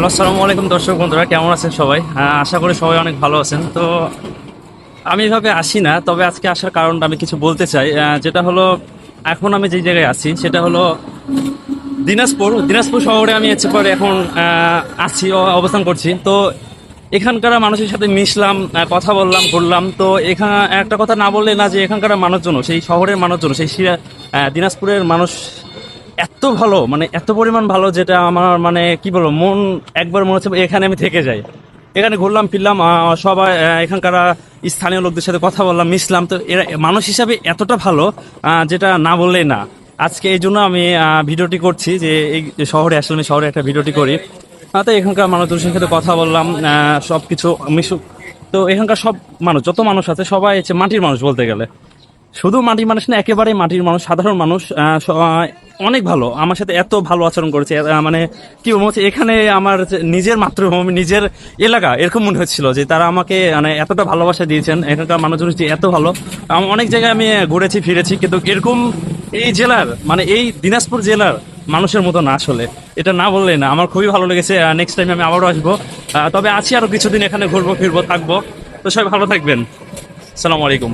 Hello, আসসালামু আলাইকুম দর্শক বন্ধুরা, কেমন আছেন সবাই? আশা করি সবাই অনেক ভালো আছেন। তো আমি এভাবে আসি না, তবে আজকে আসার কারণটা আমি কিছু বলতে চাই। যেটা হলো, এখন আমি যে জায়গায় আছি সেটা হলো দিনাজপুর শহরে আমি হচ্ছে পরে এখন আছি অবস্থান করছি। তো এখানকার মানুষের সাথে মিশলাম, কথা বললাম, ঘুরলাম। তো এখানে একটা কথা না বললে না, যে এখানকার মানুষজন, সেই শহরের মানুষজন, সেই দিনাজপুরের মানুষ এত ভালো, মানে এত পরিমাণ ভালো, যেটা আমার মানে কি বলবো, মন একবার মনে হচ্ছে এখানে আমি থেকে যাই। এখানে ঘুরলাম ফিরলাম, সবাই এখানকার স্থানীয় লোকদের সাথে কথা বললাম, মিশলাম। তো এরা মানুষ হিসাবে এতটা ভালো, যেটা না বললেই না। আজকে এই জন্য আমি ভিডিওটি করছি, যে এই শহরে আসলে আমি শহরে একটা ভিডিওটি করি। তো এখানকার মানুষজনের সাথে কথা বললাম, সব কিছু মিশুক। তো এখানকার সব মানুষ, যত মানুষ আছে, সবাই হচ্ছে মাটির মানুষ বলতে গেলে। শুধু মাটির মানুষ না, একেবারে মাটির মানুষ, সাধারণ মানুষ। অনেক ভালো, আমার সাথে এত ভালো আচরণ করেছে। মানে কি বলবো, হচ্ছে এখানে আমার যে নিজের মাতৃভূমি, নিজের এলাকা, এরকম মনে হচ্ছিল যে তারা আমাকে মানে এতটা ভালোবাসা দিয়েছেন। এখানকার মানুষজন যে এত ভালো। অনেক জায়গায় আমি ঘুরেছি ফিরেছি, কিন্তু এরকম এই জেলার, মানে এই দিনাজপুর জেলার মানুষের মতো না আসলে। এটা না বললেই না, আমার খুবই ভালো লেগেছে। নেক্সট টাইম আমি আবারও আসবো। তবে আছি আরো কিছুদিন, এখানে ঘুরবো ফিরবো থাকবো। তো সবাই ভালো থাকবেন। আসসালামু আলাইকুম।